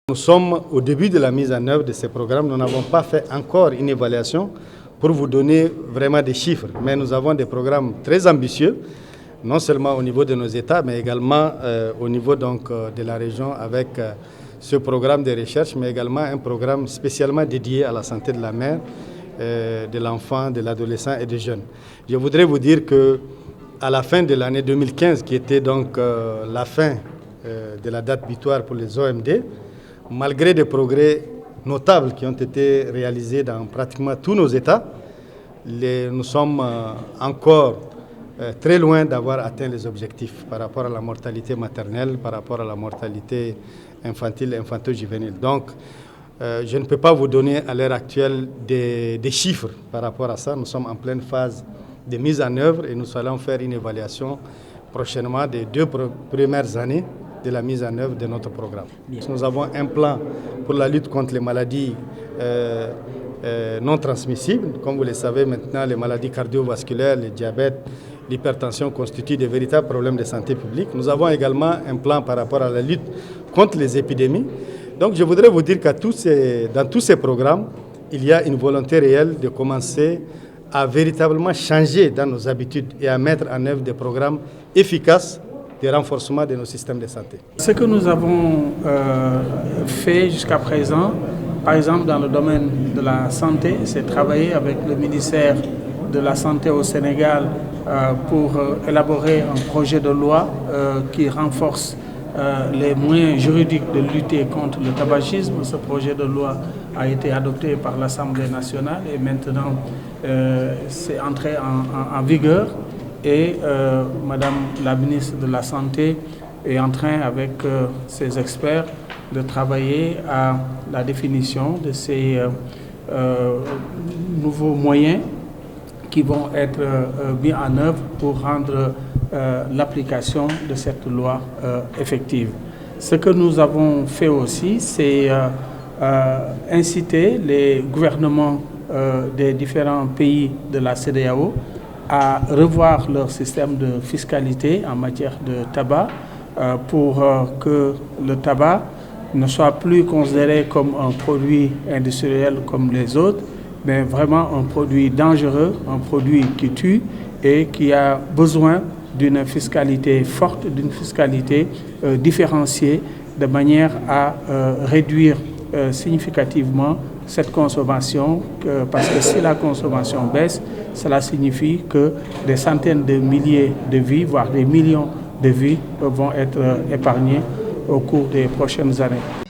Nous sommes au début de la mise en œuvre de ces programmes. Nous n'avons pas fait encore une évaluation pour vous donner vraiment des chiffres. Mais nous avons des programmes très ambitieux, non seulement au niveau de nos États, mais également au niveau de la région avec ce programme de recherche, mais également un programme spécialement dédié à la santé de la mère, de l'enfant, de l'adolescent et des jeunes. Je voudrais vous dire qu'à la fin de l'année 2015, qui était donc la fin de la date butoir pour les OMD, malgré des progrès notables qui ont été réalisés dans pratiquement tous nos États, nous sommes encore très loin d'avoir atteint les objectifs par rapport à la mortalité maternelle, par rapport à la mortalité infantile et infanto-juvénile. Donc, je ne peux pas vous donner à l'heure actuelle des chiffres par rapport à ça. Nous sommes en pleine phase de mise en œuvre et nous allons faire une évaluation prochainement des 2 premières années de la mise en œuvre de notre programme. Nous avons un plan pour la lutte contre les maladies non transmissibles. Comme vous le savez maintenant, les maladies cardiovasculaires, le diabète, l'hypertension constituent des véritables problèmes de santé publique. Nous avons également un plan par rapport à la lutte contre les épidémies. Donc je voudrais vous dire que dans tous ces programmes, il y a une volonté réelle de commencer à véritablement changer dans nos habitudes et à mettre en œuvre des programmes efficaces de renforcement de nos systèmes de santé. Ce que nous avons fait jusqu'à présent, par exemple dans le domaine de la santé, c'est travailler avec le ministère de la Santé au Sénégal pour élaborer un projet de loi qui renforce les moyens juridiques de lutter contre le tabagisme. Ce projet de loi a été adopté par l'Assemblée nationale et maintenant c'est entré en vigueur. Et Madame la ministre de la Santé est en train, avec ses experts, de travailler à la définition de ces nouveaux moyens qui vont être mis en œuvre pour rendre l'application de cette loi effective. Ce que nous avons fait aussi, c'est inciter les gouvernements des différents pays de la CEDEAO à revoir leur système de fiscalité en matière de tabac pour que le tabac ne soit plus considéré comme un produit industriel comme les autres, mais vraiment un produit dangereux, un produit qui tue et qui a besoin d'une fiscalité forte, d'une fiscalité différenciée, de manière à réduire significativement cette consommation, parce que si la consommation baisse, cela signifie que des centaines de milliers de vies, voire des millions de vies vont être épargnées au cours des prochaines années.